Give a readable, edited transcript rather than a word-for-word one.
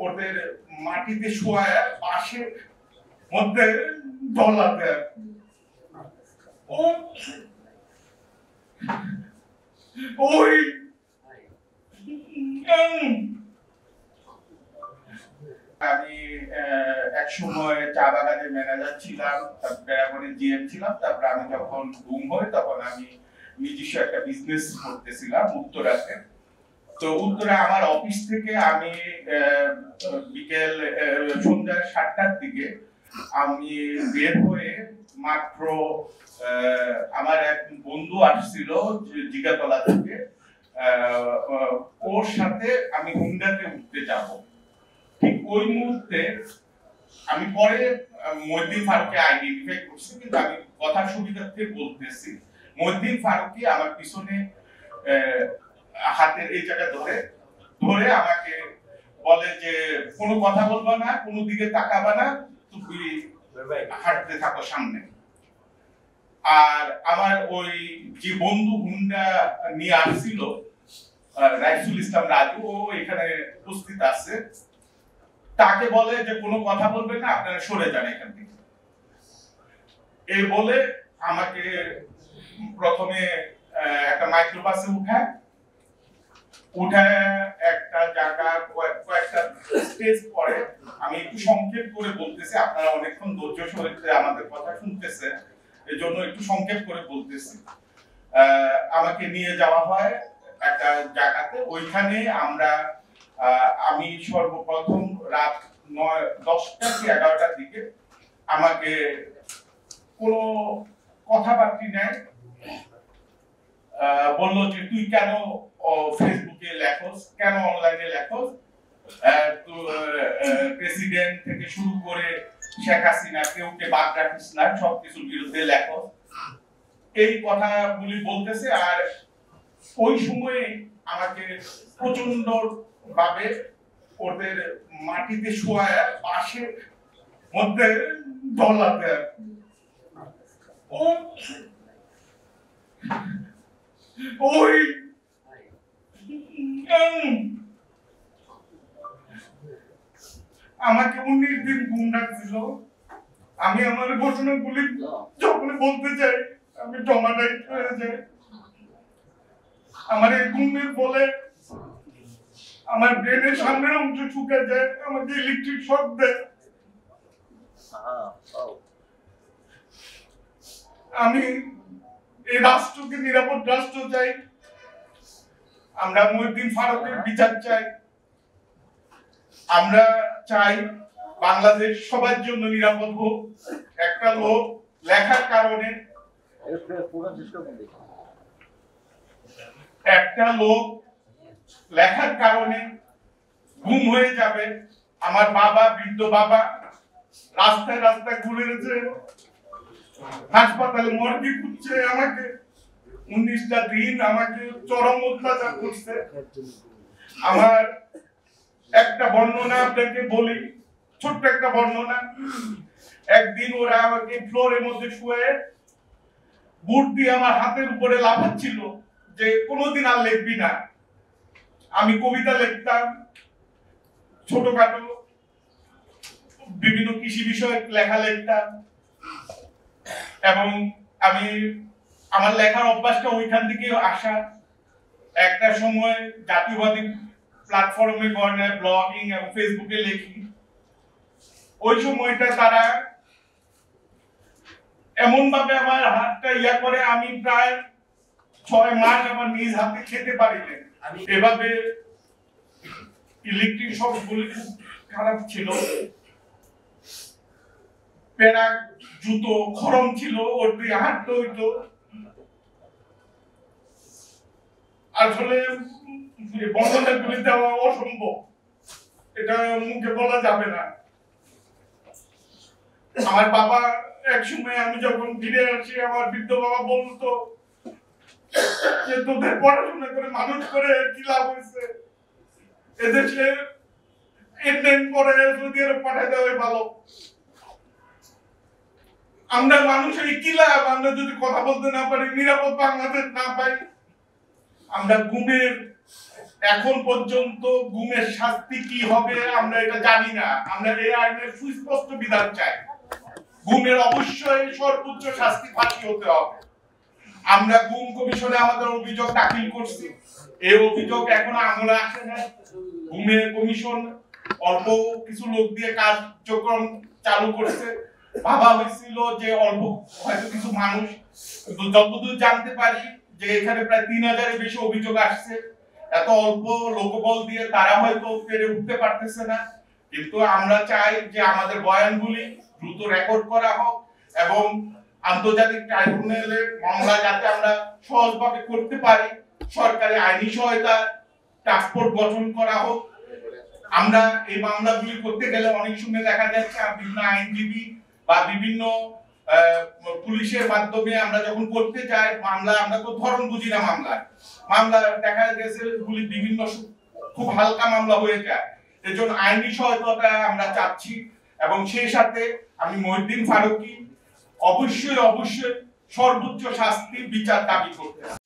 ওদের মাটিতে শোয়ায় পাশে মধ্যে ডলাতে ওই আমি এক সময় চা বাগানের ম্যানেজার ছিলাম, তারপরে জিএম ছিলাম। তারপরে আমি যখন গুম হই তখন আমি নিজস্ব একটা বিজনেস করতেছিলাম উত্তরাতে। তো উত্তরা আমার অফিস থেকে আমি বিকেল সন্ধ্যা 7টার দিকে আমি বের হয়ে মাত্র আমার এক বন্ধু আসছিল জিগাতলা থেকে, ওর সাথে আমি হুন্ডাতে উঠতে যাব। ঠিক ওই মুহূর্তে আমি পরে মহিউদ্দিন ফারুককে আইডেন্টিফাই করছি, কিন্তু আমি কথার সুবিধার্থে বলতেছি মহিউদ্দিন ফারুকই আমার পিছনে হাতের এই জায়গা ধরে ধরে আমাকে বলে যে কোনো কথা বলবা না, কোনো দিকে তাকাবা না, তুমি হাঁটতে থাকো সামনে। আর আমার ওই যে বন্ধু হুন্ডা নিয়ে আসছিল রাইসুল ইসলাম রাজু, ও এখানে উপস্থিত আছে, তাকে বলে যে কোনো কথা বলবে না, আপনারা সরে যান এখান থেকে। এই বলে আমাকে প্রথমে একটা মাইক্রোবাসে উঠায় একটা জায়গা কয়েকটা স্টেজ পরে, আমি একটু সংক্ষেপ করে বলতেছি, আপনারা অনেকক্ষণ ধৈর্য সহকারে আমাদের কথা শুনতেছেন, এই জন্য একটু সংক্ষেপ করে বলতেছি। আমাকে নিয়ে যাওয়া হয় একটা জায়গাতে, ওইখানে আমি সর্বপ্রথম রাত 10টা কি 11টার দিকে আমাকে কোনো কথাবার্তা নেই, বললো যে তুই কেন ফেসবুকে লেখোস, কেন অনলাইনে লেখোস, প্রেসিডেন্ট থেকে শুরু করে শেখ হাসিনা কেউকে বাদ রাখিস না, সবকিছুর বিরুদ্ধে লেখোস, এই কথাগুলি বলতেছে। আর ওই সময়ে আমাকে প্রচন্ড ভাবে ওদের মাটিতে শোয়ায় পাশে মধ্যে ডলাতে ওই আমাকে 19 দিন ঘুম ডাকছিল। আমি আমার ঘটনাগুলি যখন বলতে চাই আমি টমাটাইট হয়ে যাই। আমার এই ঘুমের বলে আমার ব্রেনের সামনের অংশ শুকিয়ে যায়, আমাকে ইলেকট্রিক শক দেয়। আমি এই রাষ্ট্রকে নিরাপদ রাষ্ট্র চাই, আমরা মহিউদ্দিন ফারুকের বিচার চাই, আমরা চাই বাংলাদেশ সবার জন্য নিরাপদ হোক। একটা লোক লেখার কারণে গুম হয়ে যাবে। আমার বাবা, বৃদ্ধ বাবা রাস্তায় রাস্তায় ঘুরেছে, হাসপাতালে মর্গে খুঁজছে, আমাকে 19টা দিন আমাকে চরম অত্যাচার করছে। আমার একটা বর্ণনা আপনাকে বলি, ছোট্ট একটা বর্ণনা। একদিন ওরা আমাকে ফ্লোরের মধ্যে শুয়ে বুট দিয়ে আমার হাতের উপরে লাফাচ্ছিল যে কোনোদিন আর লিখবি না। আমি কবিতা লিখতাম, ছোটখাটো বিভিন্ন কৃষি বিষয়ক লেখা লিখতাম, এবং আমি আমার লেখার অভ্যাসটা ওইখান থেকে আসা। একটা সময় জাতীয়বাদী প্ল্যাটফর্মে ব্লগিং এবং ফেসবুকে লিখি। ওই সময়টা তারা এমন ভাবে আমার হাতটা করে, আমি প্রায় 6 মাস আমার নিজ হাতে খেতে পারি না। এভাবে ইলেকট্রিক শকগুলি খুব খারাপ ছিল। পেরাক জুতো খরম ছিল, ওর দিয়ে হাঁটতে হইতো। আসলে বর্ণনাগুলি দেওয়া অসম্ভব, এটা মুখে বলা যাবে না। আমার বাবা এক সময় আমি যখন ফিরে আসি, আমার বৃদ্ধ বাবা বলতো যে তোদের পড়াশোনা করে মানুষ করে কি লাভ হয়েছে, এদেশে ইন্ডিয়ান পরে সৌদি আরব পাঠায় দেওয়াই ভালো। আমরা মানুষের কি লাভ, আমরা যদি কথা বলতে না পারি, নিরাপদ বাংলাদেশ না পাই, আমরা ঘুমের এখন পর্যন্ত গুমের শাস্তি কি হবে আমরা এটা জানি না। আমরা এই আইনের সুস্পষ্ট বিধান চাই। গুমের অবশ্যই সর্বোচ্চ শাস্তি ফাঁসি হতে হবে। আমরা গুম কমিশনে আমাদের অভিযোগ দাখিল করছি, এই অভিযোগ এখনো আমলে আসে না। গুমের কমিশন অল্প কিছু লোক দিয়ে কার্যক্রম চালু করছে, ভাবা হয়েছিল যে অল্প হয়তো কিছু মানুষ, কিন্তু যতদূর জানতে পারি যে এখানে প্রায় 3000-এর বেশি অভিযোগ আসছে। এত অল্প লোকবল দিয়ে তারা হয়তো পেরে উঠতে পারতেছে না। কিন্তু আমরা চাই যে আমাদের বয়ানগুলি দ্রুত রেকর্ড করা হোক এবং আন্তর্জাতিক ট্রাইব্যুনালে মামলা যাতে আমরা সহজভাবে করতে পারি, সরকারি আইনি সহায়তা টাস্কফোর্স গঠন করা হোক। আমরা এই মামলাগুলি করতে গেলে অনেক সময় দেখা যাচ্ছে বিভিন্ন আইনজীবী বা বিভিন্ন পুলিশের মাধ্যমে আমরা যখন করতে যাই মামলা, আমরা তো ধরন বুঝি না মামলা দেখা গেছে গুলি বিভিন্ন খুব হালকা মামলা হয়ে যায়। এজন্য আইনি সহায়তা আমরা চাচ্ছি এবং সেই সাথে আমি মহিউদ্দিন ফারুকী অবশ্যই সর্বোচ্চ শাস্তি বিচার দাবি করতে